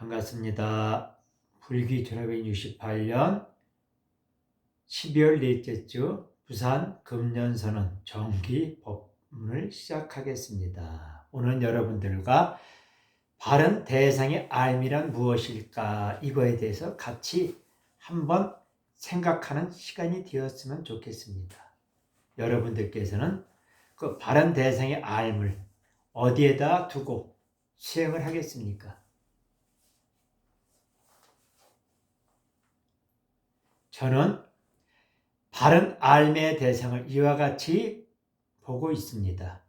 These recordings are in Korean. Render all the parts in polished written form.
반갑습니다. 불기 1968년 12월 넷째 주 부산 금년선언 정기 법문을 시작하겠습니다. 오늘 여러분들과 바른 대상의 알미란 무엇일까 이거에 대해서 같이 한번 생각하는 시간이 되었으면 좋겠습니다. 여러분들께서는 그 바른 대상의 알을 어디에다 두고 수행을 하겠습니까? 저는 바른 알매의 대상을 이와 같이 보고 있습니다.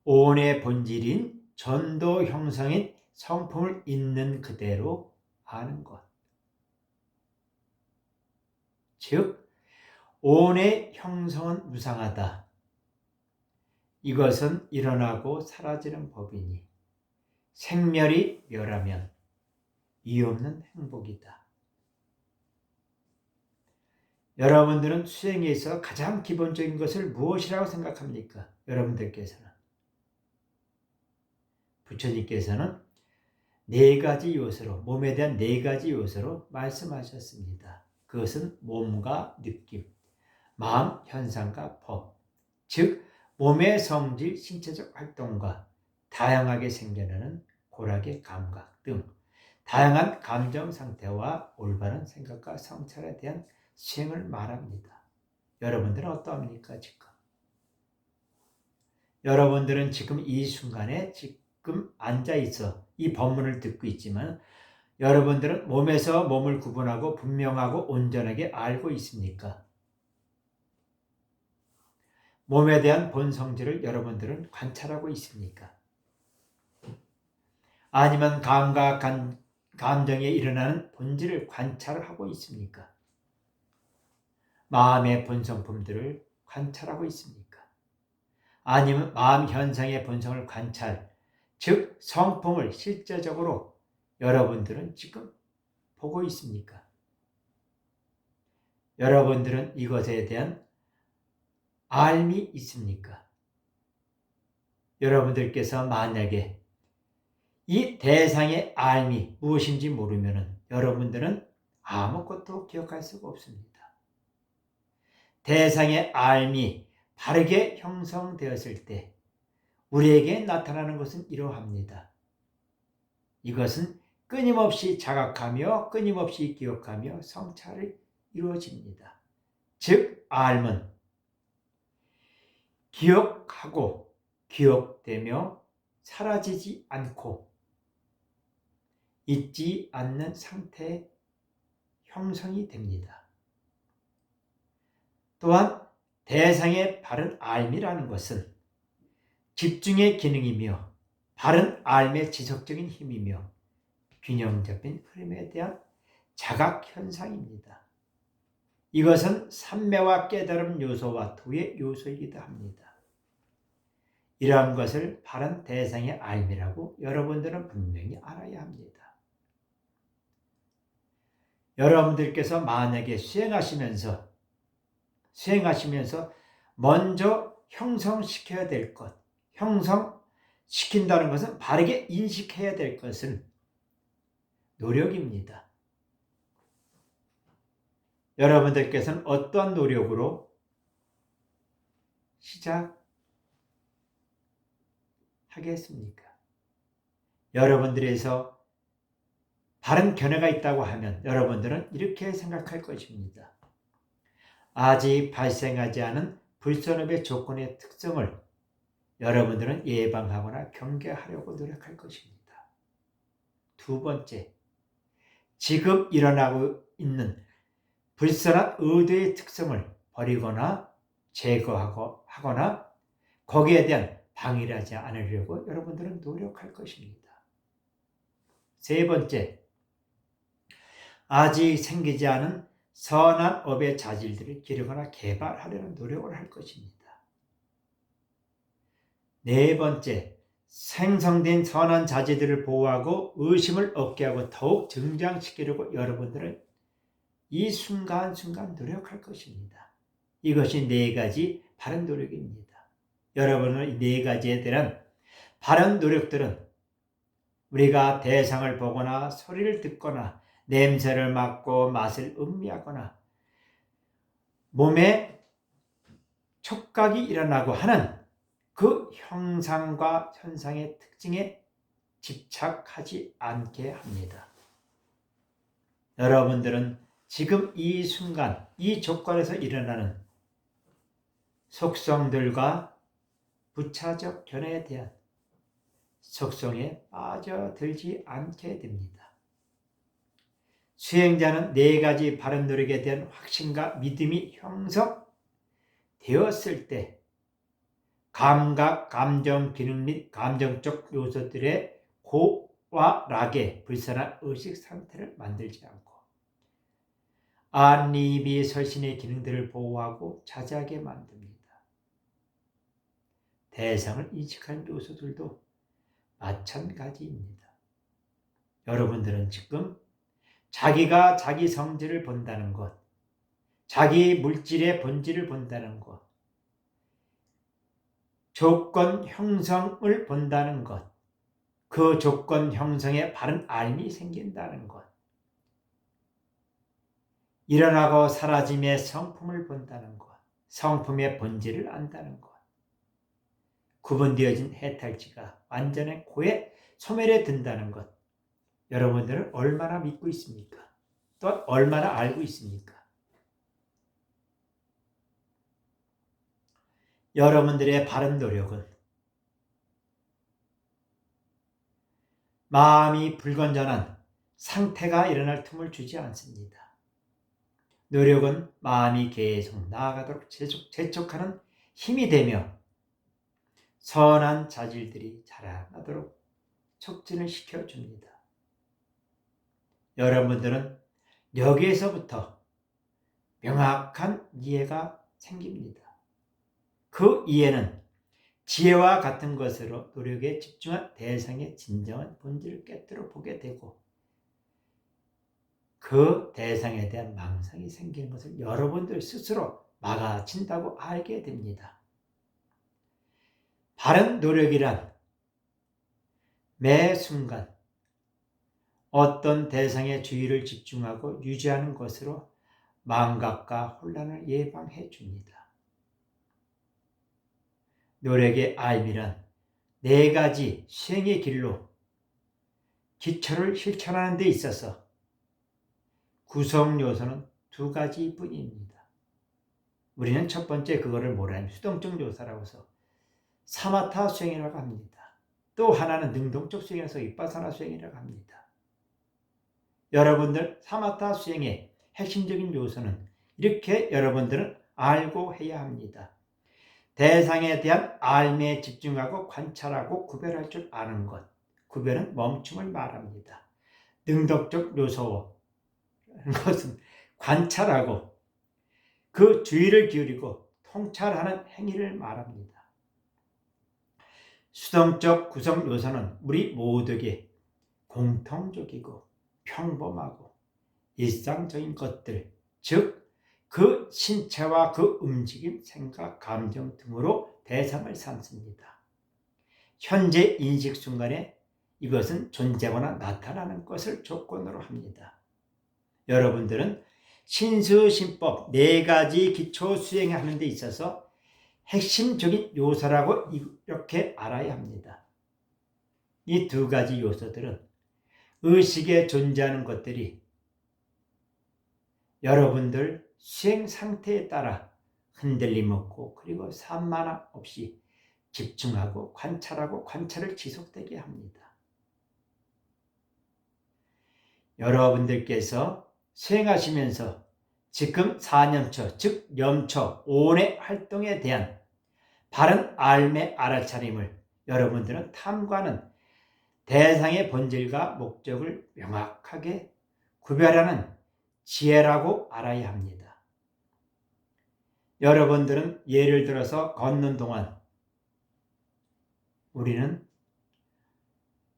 오온의 본질인 전도 형성인 성품을 있는 그대로 아는 것. 즉, 오온의 형성은 무상하다. 이것은 일어나고 사라지는 법이니 생멸이 멸하면 이 없는 행복이다. 여러분들은 수행에 있어 가장 기본적인 것을 무엇이라고 생각합니까? 여러분들께서는. 부처님께서는 네 가지 요소로, 몸에 대한 네 가지 요소로 말씀하셨습니다. 그것은 몸과 느낌, 마음, 현상과 법, 즉 몸의 성질, 신체적 활동과 다양하게 생겨나는 고락의 감각 등 다양한 감정 상태와 올바른 생각과 성찰에 대한 수행을 말합니다. 여러분들은 어떠합니까, 지금? 여러분들은 지금 이 순간에 지금 앉아있어 이 법문을 듣고 있지만 여러분들은 몸에서 몸을 구분하고 분명하고 온전하게 알고 있습니까? 몸에 대한 본성질을 여러분들은 관찰하고 있습니까? 아니면 감각, 감정에 일어나는 본질을 관찰하고 있습니까? 마음의 본성품들을 관찰하고 있습니까? 아니면 마음 현상의 본성을 관찰, 즉 성품을 실제적으로 여러분들은 지금 보고 있습니까? 여러분들은 이것에 대한 알미 있습니까? 여러분들께서 만약에 이 대상의 알미 무엇인지 모르면 여러분들은 아무것도 기억할 수가 없습니다. 대상의 알미 바르게 형성되었을 때 우리에게 나타나는 것은 이러합니다. 이것은 끊임없이 자각하며 끊임없이 기억하며 성찰이 이루어집니다. 즉 알은 기억하고 기억되며 사라지지 않고 잊지 않는 상태의 형성이 됩니다. 또한 대상의 바른 알미라는 것은 집중의 기능이며 바른 알미의 지속적인 힘이며 균형 잡힌 흐름에 대한 자각 현상입니다. 이것은 삼매와 깨달음 요소와 도의 요소이기도 합니다. 이러한 것을 바른 대상의 알미라고 여러분들은 분명히 알아야 합니다. 여러분들께서 만약에 수행하시면서 먼저 형성시켜야 될 것, 형성시킨다는 것은 바르게 인식해야 될 것은 노력입니다. 여러분들께서는 어떠한 노력으로 시작하겠습니까? 여러분들에서 바른 견해가 있다고 하면 여러분들은 이렇게 생각할 것입니다. 아직 발생하지 않은 불선업의 조건의 특성을 여러분들은 예방하거나 경계하려고 노력할 것입니다. 두 번째, 지금 일어나고 있는 불선한 의도의 특성을 버리거나 제거하거나 거기에 대한 방해를 하지 않으려고 여러분들은 노력할 것입니다. 세 번째, 아직 생기지 않은 선한 업의 자질들을 기르거나 개발하려는 노력을 할 것입니다. 네 번째, 생성된 선한 자질들을 보호하고 의심을 얻게 하고 더욱 증장시키려고 여러분들은 이 순간순간 노력할 것입니다. 이것이 네 가지 바른 노력입니다. 여러분은 이 네 가지에 대한 바른 노력들은 우리가 대상을 보거나 소리를 듣거나 냄새를 맡고 맛을 음미하거나 몸에 촉각이 일어나고 하는 그 형상과 현상의 특징에 집착하지 않게 합니다. 여러분들은 지금 이 순간, 이 조건에서 일어나는 속성들과 부차적 견해에 대한 속성에 빠져들지 않게 됩니다. 수행자는 4가지 바른 노력에 대한 확신과 믿음이 형성되었을 때 감각, 감정, 기능 및 감정적 요소들의 고와 락의 불선한 의식 상태를 만들지 않고 안리비 설신의 기능들을 보호하고 자제하게 만듭니다. 대상을 인식하는 요소들도 마찬가지입니다. 여러분들은 지금 자기가 자기 성질을 본다는 것, 자기 물질의 본질을 본다는 것, 조건 형성을 본다는 것, 그 조건 형성에 바른 알미 생긴다는 것, 일어나고 사라짐의 성품을 본다는 것, 성품의 본질을 안다는 것, 구분되어진 해탈지가 완전한 고에 소멸에 든다는 것, 여러분들은 얼마나 믿고 있습니까? 또 얼마나 알고 있습니까? 여러분들의 바른 노력은 마음이 불건전한 상태가 일어날 틈을 주지 않습니다. 노력은 마음이 계속 나아가도록 재촉하는 힘이 되며 선한 자질들이 자라나도록 촉진을 시켜줍니다. 여러분들은 여기에서부터 명확한 이해가 생깁니다. 그 이해는 지혜와 같은 것으로 노력에 집중한 대상의 진정한 본질을 꿰뚫어 보게 되고 그 대상에 대한 망상이 생기는 것을 여러분들 스스로 막아친다고 알게 됩니다. 바른 노력이란 매 순간 어떤 대상의 주의를 집중하고 유지하는 것으로 망각과 혼란을 예방해 줍니다. 노력의 알미란 4가지 수행의 길로 기초를 실천하는 데 있어서 구성 요소는 2가지 뿐입니다. 우리는 첫 번째 그거를 뭐라 하면 수동적 요소라고 해서 사마타 수행이라고 합니다. 또 하나는 능동적 수행에서 윗바사나 수행이라고 합니다. 여러분들 사마타 수행의 핵심적인 요소는 이렇게 여러분들은 알고 해야 합니다. 대상에 대한 알미에 집중하고 관찰하고 구별할 줄 아는 것. 구별은 멈춤을 말합니다. 능동적 요소는 것은 관찰하고 그 주의를 기울이고 통찰하는 행위를 말합니다. 수동적 구성 요소는 우리 모두에게 공통적이고 평범하고 일상적인 것들, 즉 그 신체와 그 움직임, 생각, 감정 등으로 대상을 삼습니다. 현재 인식 순간에 이것은 존재하거나 나타나는 것을 조건으로 합니다. 여러분들은 신수신법 4가지 기초 수행하는 데 있어서 핵심적인 요소라고 이렇게 알아야 합니다. 이 2가지 요소들은 의식에 존재하는 것들이 여러분들 수행 상태에 따라 흔들림 없고 그리고 산만함 없이 집중하고 관찰하고 관찰을 지속되게 합니다. 여러분들께서 수행하시면서 지금 4년초, 즉 염초, 오온의 활동에 대한 바른 알매 알아차림을 여러분들은 탐구하는 대상의 본질과 목적을 명확하게 구별하는 지혜라고 알아야 합니다. 여러분들은 예를 들어서 걷는 동안 우리는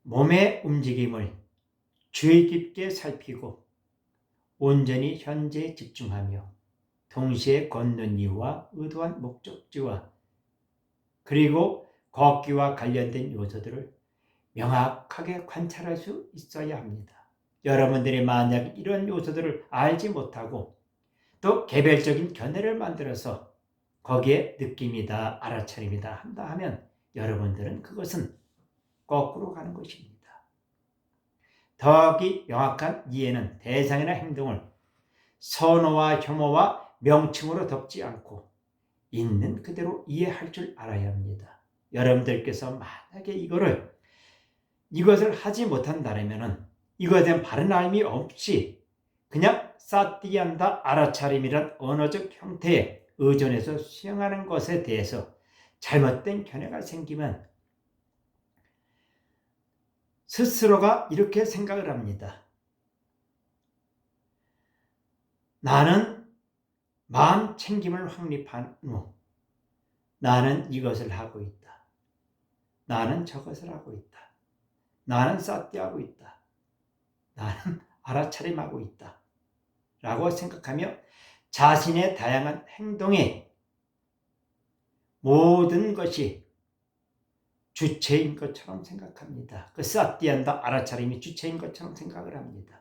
몸의 움직임을 주의 깊게 살피고 온전히 현재에 집중하며 동시에 걷는 이유와 의도한 목적지와 그리고 걷기와 관련된 요소들을 명확하게 관찰할 수 있어야 합니다. 여러분들이 만약 이런 요소들을 알지 못하고 또 개별적인 견해를 만들어서 거기에 느낌이다, 알아차림이다 한다 하면 여러분들은 그것은 거꾸로 가는 것입니다. 더욱이 명확한 이해는 대상이나 행동을 선호와 혐오와 명칭으로 덮지 않고 있는 그대로 이해할 줄 알아야 합니다. 여러분들께서 만약에 이것을 하지 못한다면 이거에 대한 바른 알미 없이 그냥 싸띠한다, 알아차림이란 언어적 형태에 의존해서 수행하는 것에 대해서 잘못된 견해가 생기면 스스로가 이렇게 생각을 합니다. 나는 마음 챙김을 확립한 후 나는 이것을 하고 있다. 나는 저것을 하고 있다. 나는 싸띠하고 있다. 나는 알아차림하고 있다. 라고 생각하며 자신의 다양한 행동에 모든 것이 주체인 것처럼 생각합니다. 그 싸띠한다, 알아차림이 주체인 것처럼 생각을 합니다.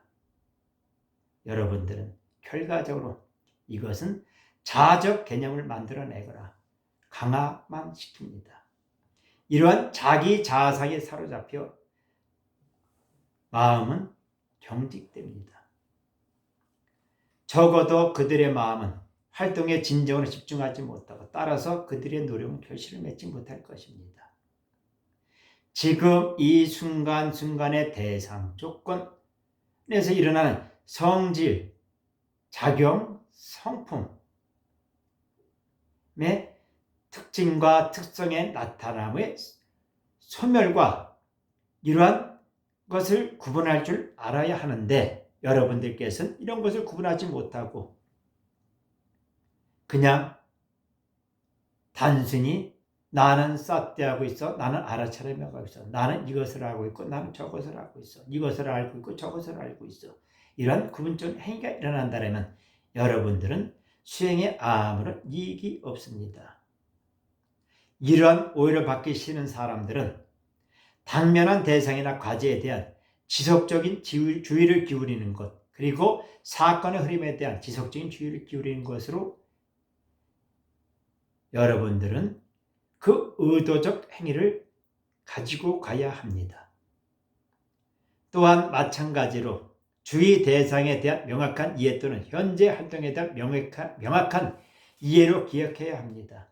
여러분들은 결과적으로 이것은 자아적 개념을 만들어내거나 강화만 시킵니다. 이러한 자기 자아상에 사로잡혀 마음은 경직됩니다. 적어도 그들의 마음은 활동에 진정으로 집중하지 못하고 따라서 그들의 노력은 결실을 맺지 못할 것입니다. 지금 이 순간순간의 대상, 조건에서 일어나는 성질, 작용, 성품의 특징과 특성의 나타남의 소멸과 이러한 것을 구분할 줄 알아야 하는데 여러분들께서는 이런 것을 구분하지 못하고 그냥 단순히 나는 싸띠하고 있어, 나는 알아차림하고 있어, 나는 이것을 하고 있고 나는 저것을 하고 있어, 이것을 알고 있고 저것을 알고 있어, 이런 구분적 행위가 일어난다면 여러분들은 수행에 아무런 이익이 없습니다. 이런 오해를 받기 싫은 사람들은 당면한 대상이나 과제에 대한 지속적인 주의를 기울이는 것, 그리고 사건의 흐름에 대한 지속적인 주의를 기울이는 것으로 여러분들은 그 의도적 행위를 가지고 가야 합니다. 또한 마찬가지로 주의 대상에 대한 명확한 이해 또는 현재 활동에 대한 명확한 이해로 기억해야 합니다.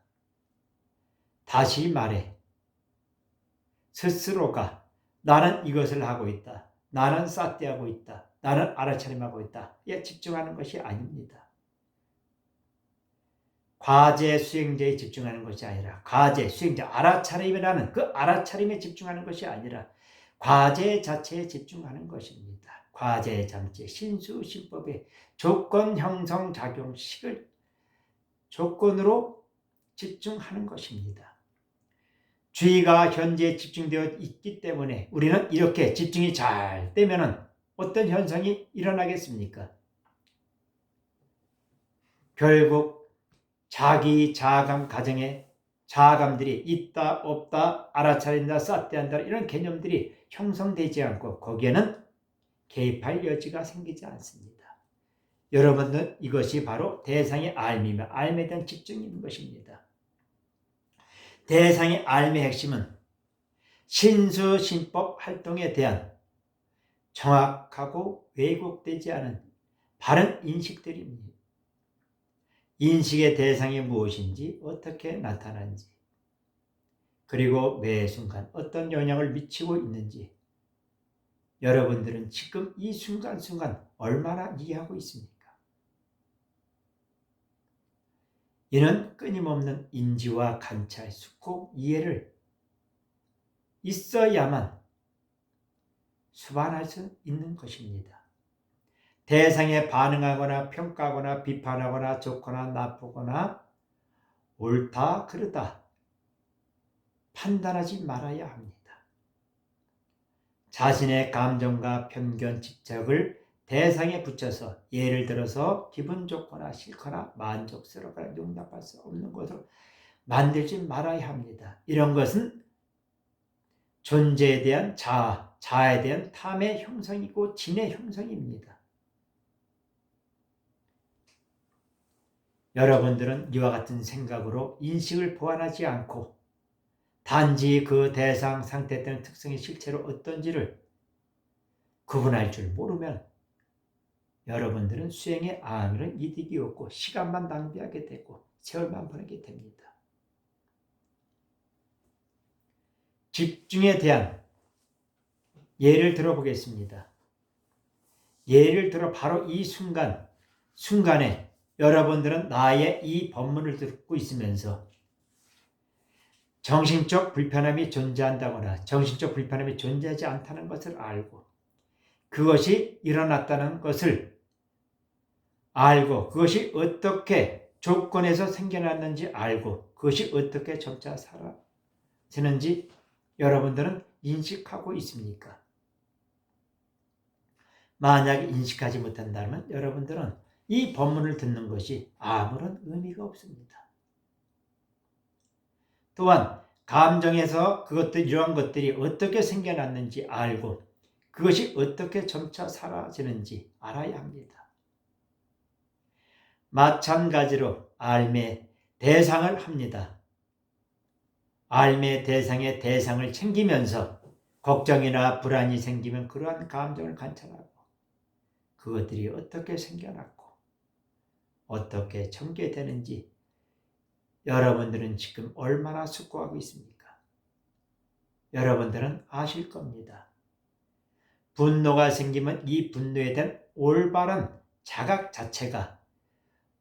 다시 말해 스스로가 나는 이것을 하고 있다, 나는 싸띠하고 있다, 나는 알아차림하고 있다에 집중하는 것이 아닙니다. 과제 수행자에 집중하는 것이 아니라 과제 수행자 알아차림이라는 그 알아차림에 집중하는 것이 아니라 과제 자체에 집중하는 것입니다. 과제 잠재 신수신법의 조건 형성 작용식을 조건으로 집중하는 것입니다. 주의가 현재에 집중되어 있기 때문에 우리는 이렇게 집중이 잘 되면 어떤 현상이 일어나겠습니까? 결국 자기 자아감 가정에 자아감들이 있다 없다 알아차린다 싸띠한다 이런 개념들이 형성되지 않고 거기에는 개입할 여지가 생기지 않습니다. 여러분들 이것이 바로 대상의 알미며 알미에 대한 집중인 것입니다. 대상의 알미의 핵심은 신수신법 활동에 대한 정확하고 왜곡되지 않은 바른 인식들입니다. 인식의 대상이 무엇인지 어떻게 나타나는지 그리고 매 순간 어떤 영향을 미치고 있는지 여러분들은 지금 이 순간순간 얼마나 이해하고 있습니까? 이는 끊임없는 인지와 관찰, 숙고, 이해를 있어야만 수반할 수 있는 것입니다. 대상에 반응하거나 평가하거나 비판하거나 좋거나 나쁘거나 옳다 그르다 판단하지 말아야 합니다. 자신의 감정과 편견, 집착을 대상에 붙여서 예를 들어서 기분 좋거나 싫거나 만족스럽거나 용납할 수 없는 것으로 만들지 말아야 합니다. 이런 것은 존재에 대한 자아, 자아에 대한 탐의 형성이고 진의 형성입니다. 여러분들은 이와 같은 생각으로 인식을 보완하지 않고 단지 그 대상 상태 때는 특성이 실제로 어떤지를 구분할 줄 모르면 여러분들은 수행에 아무런 이득이 없고 시간만 낭비하게 되고 세월만 보내게 됩니다. 집중에 대한 예를 들어보겠습니다. 예를 들어 바로 이 순간에 여러분들은 나의 이 법문을 듣고 있으면서 정신적 불편함이 존재한다거나 정신적 불편함이 존재하지 않다는 것을 알고 그것이 일어났다는 것을 알고 그것이 어떻게 조건에서 생겨났는지 알고 그것이 어떻게 점차 사라지는지 여러분들은 인식하고 있습니까? 만약 인식하지 못한다면 여러분들은 이 법문을 듣는 것이 아무런 의미가 없습니다. 또한 감정에서 이러한 것들이 어떻게 생겨났는지 알고 그것이 어떻게 점차 사라지는지 알아야 합니다. 마찬가지로 알매 대상을 합니다. 알매 대상의 대상을 챙기면서 걱정이나 불안이 생기면 그러한 감정을 관찰하고 그것들이 어떻게 생겨났고 어떻게 전개되는지 여러분들은 지금 얼마나 숙고하고 있습니까? 여러분들은 아실 겁니다. 분노가 생기면 이 분노에 대한 올바른 자각 자체가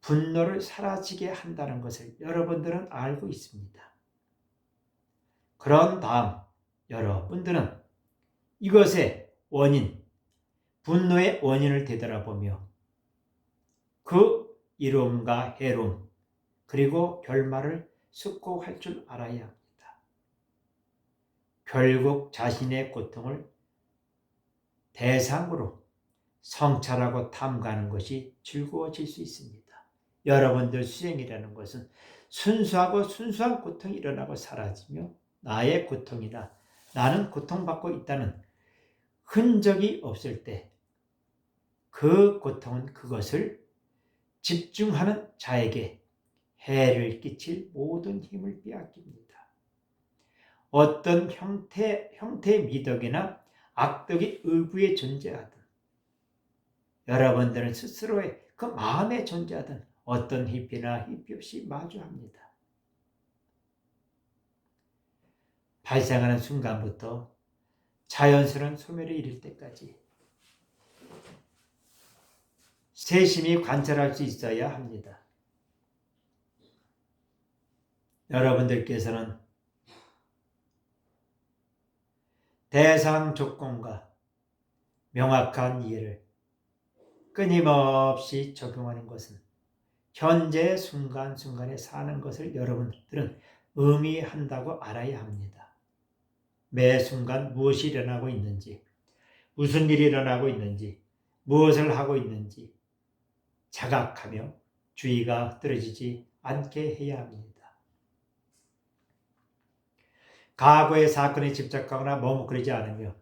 분노를 사라지게 한다는 것을 여러분들은 알고 있습니다. 그런 다음 여러분들은 이것의 원인, 분노의 원인을 되돌아보며 그 이로움과 해로움 그리고 결말을 숙고할 줄 알아야 합니다. 결국 자신의 고통을 대상으로 성찰하고 탐구하는 것이 즐거워질 수 있습니다. 여러분들 수행이라는 것은 순수한 고통이 일어나고 사라지며 나의 고통이나 나는 고통받고 있다는 흔적이 없을 때 그 고통은 그것을 집중하는 자에게 해를 끼칠 모든 힘을 빼앗깁니다. 어떤 형태의 미덕이나 악덕이 의부에 존재하든 여러분들은 스스로의 그 마음에 존재하든 어떤 희피나 희피 없이 마주합니다. 발생하는 순간부터 자연스러운 소멸에 이를 때까지 세심히 관찰할 수 있어야 합니다. 여러분들께서는 대상 조건과 명확한 이해를 끊임없이 적용하는 것은 현재 순간순간에 사는 것을 여러분들은 의미한다고 알아야 합니다. 매 순간 무엇이 일어나고 있는지, 무슨 일이 일어나고 있는지, 무엇을 하고 있는지 자각하며 주의가 떨어지지 않게 해야 합니다. 과거의 사건에 집착하거나 머뭇거리지 않으며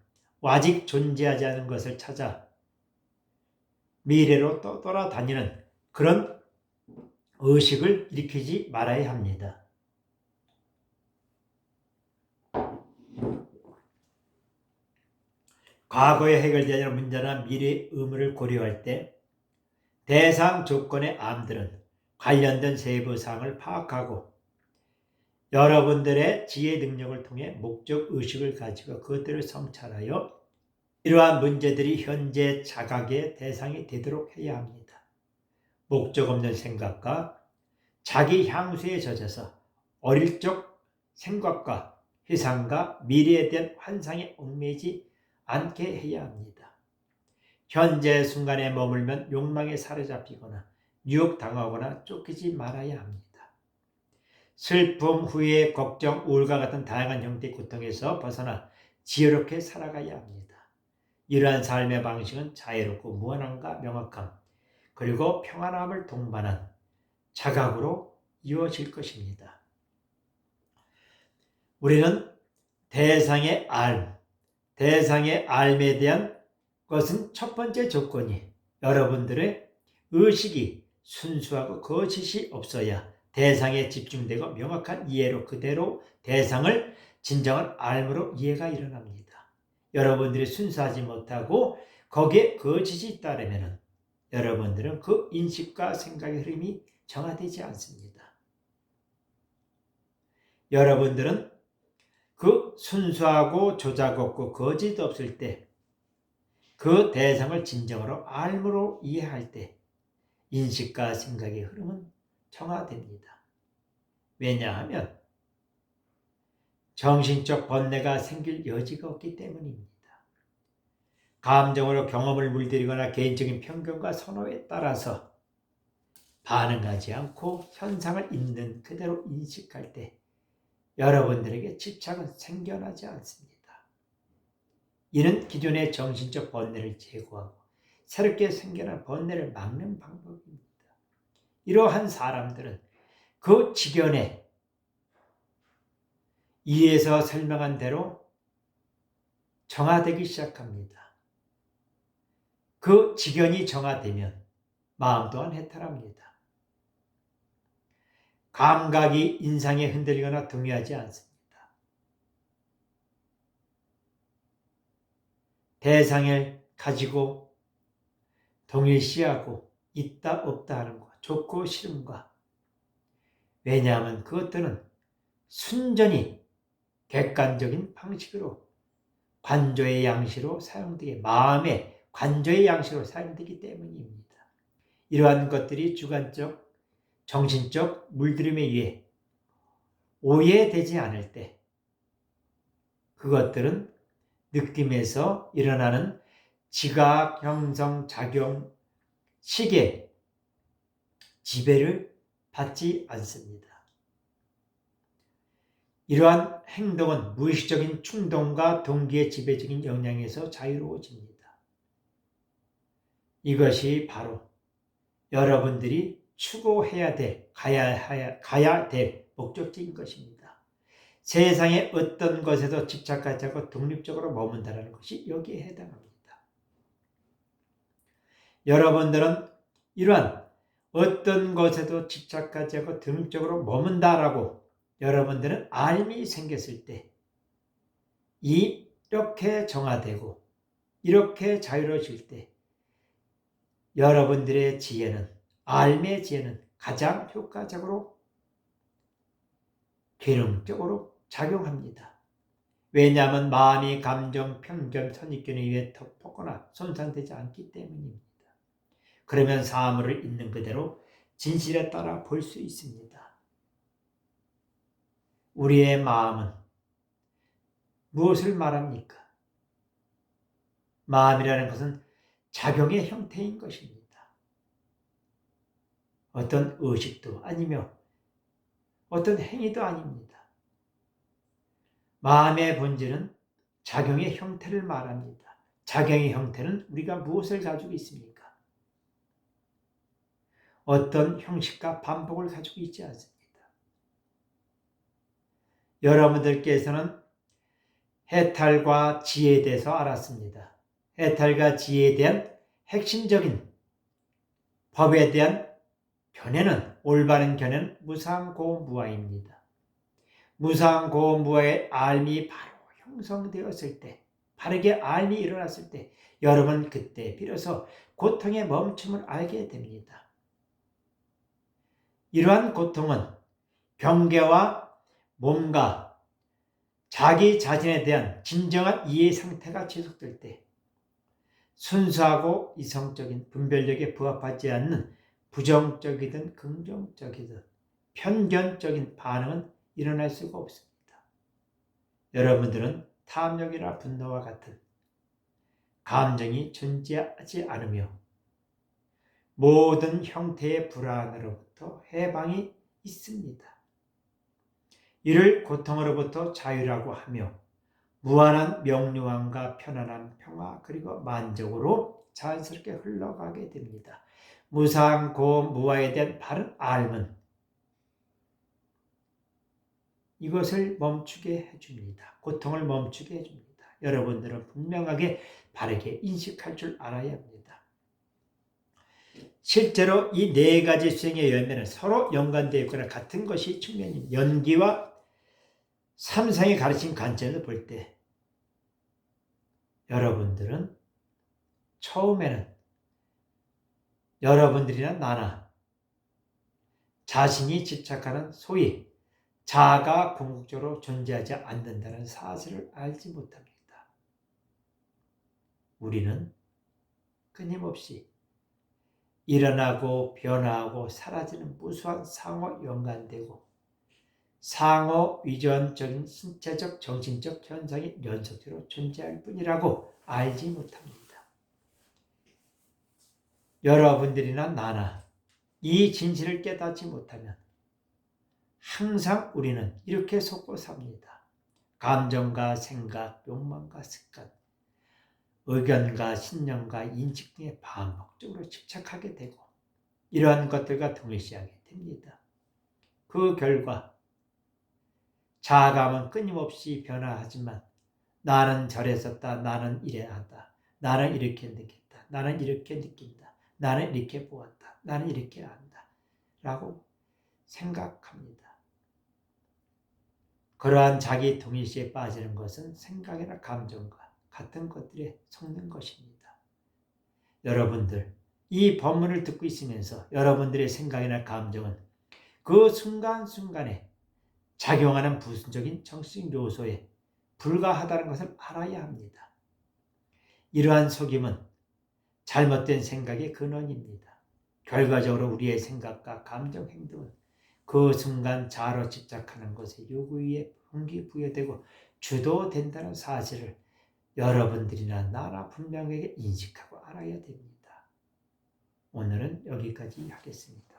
아직 존재하지 않은 것을 찾아 미래로 떠돌아다니는 그런 의식을 일으키지 말아야 합니다. 과거에 해결되지 않은 문제나 미래의 의무를 고려할 때 대상 조건의 암들은 관련된 세부 사항을 파악하고 여러분들의 지혜 능력을 통해 목적 의식을 가지고 그것들을 성찰하여 이러한 문제들이 현재 자각의 대상이 되도록 해야 합니다. 목적 없는 생각과 자기 향수에 젖어서 어릴 적 생각과 희상과 미래에 대한 환상에 얽매이지 않게 해야 합니다. 현재 순간에 머물면 욕망에 사로잡히거나 유혹당하거나 쫓기지 말아야 합니다. 슬픔, 후회, 걱정, 우울과 같은 다양한 형태의 고통에서 벗어나 지혜롭게 살아가야 합니다. 이러한 삶의 방식은 자유롭고 무한함과 명확함, 그리고 평안함을 동반한 자각으로 이루어질 것입니다. 우리는 대상의 대상의 알에 대한 것은 첫 번째 조건이 여러분들의 의식이 순수하고 거짓이 없어야 대상에 집중되고 명확한 이해로 그대로 대상을 진정한 알므로 이해가 일어납니다. 여러분들이 순수하지 못하고 거기에 거짓이 따르면 여러분들은 그 인식과 생각의 흐름이 정화되지 않습니다. 여러분들은 그 순수하고 조작 없고 거짓 없을 때 그 대상을 진정으로 알므로 이해할 때 인식과 생각의 흐름은 정화됩니다. 왜냐하면 정신적 번뇌가 생길 여지가 없기 때문입니다. 감정으로 경험을 물들이거나 개인적인 편견과 선호에 따라서 반응하지 않고 현상을 있는 그대로 인식할 때 여러분들에게 집착은 생겨나지 않습니다. 이는 기존의 정신적 번뇌를 제거하고 새롭게 생겨난 번뇌를 막는 방법입니다. 이러한 사람들은 그 직연에 이에서 설명한 대로 정화되기 시작합니다. 그 직연이 정화되면 마음 또한 해탈합니다. 감각이 인상에 흔들리거나 동요하지 않습니다. 대상을 가지고 동일시하고 있다 없다 하는 것, 좋고 싫음과, 왜냐하면 그것들은 순전히 객관적인 방식으로 관조의 양식으로 사용되게 마음의 관조의 양식으로 사용되기 때문입니다. 이러한 것들이 주관적, 정신적 물들임에 의해 오해되지 않을 때 그것들은 느낌에서 일어나는 지각, 형성, 작용, 식의 지배를 받지 않습니다. 이러한 행동은 무의식적인 충동과 동기의 지배적인 영향에서 자유로워집니다. 이것이 바로 여러분들이 추구해야 될, 가야 될 목적지인 것입니다. 세상의 어떤 것에도 집착하지 않고 독립적으로 머문다는 것이 여기에 해당합니다. 여러분들은 이러한 어떤 것에도 집착하지 않고 독립적으로 머문다라고 여러분들은 알미 생겼을 때 이렇게 정화되고 이렇게 자유로워질 때 여러분들의 지혜는, 알미의 지혜는 가장 효과적으로 계능적으로 작용합니다. 왜냐하면 마음이 감정, 편견, 선입견에 의해 덮거나 손상되지 않기 때문입니다. 그러면 사물을 있는 그대로 진실에 따라 볼 수 있습니다. 우리의 마음은 무엇을 말합니까? 마음이라는 것은 작용의 형태인 것입니다. 어떤 의식도 아니며 어떤 행위도 아닙니다. 마음의 본질은 작용의 형태를 말합니다. 작용의 형태는 우리가 무엇을 가지고 있습니까? 어떤 형식과 반복을 가지고 있지 않습니다. 여러분들께서는 해탈과 지혜에 대해서 알았습니다. 해탈과 지혜에 대한 핵심적인 법에 대한 견해는, 올바른 견해는 무상고무아입니다. 무상고무아의 알미 바로 형성되었을 때, 바르게 알미 일어났을 때 여러분 그때 비로소 고통의 멈춤을 알게 됩니다. 이러한 고통은 경계와 몸과 자기 자신에 대한 진정한 이해 상태가 지속될 때 순수하고 이성적인 분별력에 부합하지 않는 부정적이든 긍정적이든 편견적인 반응은 일어날 수가 없습니다. 여러분들은 탐욕이나 분노와 같은 감정이 존재하지 않으며 모든 형태의 불안으로부터 해방이 있습니다. 이를 고통으로부터 자유라고 하며 무한한 명료함과 편안함, 평화 그리고 만족으로 자연스럽게 흘러가게 됩니다. 무상고무아에 대한 바른 알은 이것을 멈추게 해줍니다. 고통을 멈추게 해줍니다. 여러분들은 분명하게 바르게 인식할 줄 알아야 합니다. 실제로 이 네 가지 수행의 열매는 서로 연관되어 있거나 같은 것이 측면인 연기와 삼상이 가르친 관점에서 볼 때 여러분들은 처음에는 여러분들이나 나나 자신이 집착하는 소위 자아가 궁극적으로 존재하지 않는다는 사실을 알지 못합니다. 우리는 끊임없이 일어나고 변화하고 사라지는 무수한 상호 연관되고 상호 위전적인 신체적 정신적 현상이 연속적으로 존재할 뿐이라고 알지 못합니다. 여러분들이나 나나 이 진실을 깨닫지 못하면 항상 우리는 이렇게 속고 삽니다. 감정과 생각, 욕망과 습관, 의견과 신념과 인식 등에 반복적으로 집착하게 되고 이러한 것들과 동일시하게 됩니다. 그 결과 자아감은 끊임없이 변화하지만 나는 저랬었다, 나는 이래하다, 나는 이렇게 느꼈다, 나는 이렇게 느낀다, 나는 이렇게 보았다, 나는 이렇게 한다 라고 생각합니다. 그러한 자기 동일시에 빠지는 것은 생각이나 감정과 같은 것들에 속는 것입니다. 여러분들, 이 법문을 듣고 있으면서 여러분들의 생각이나 감정은 그 순간순간에 작용하는 부수적인 정신적 요소에 불과하다는 것을 알아야 합니다. 이러한 속임은 잘못된 생각의 근원입니다. 결과적으로 우리의 생각과 감정 행동은 그 순간 자아로 집착하는 것에 요구에 동기부여되고 주도된다는 사실을 여러분들이나 나나 분명하게 인식하고 알아야 됩니다. 오늘은 여기까지 하겠습니다.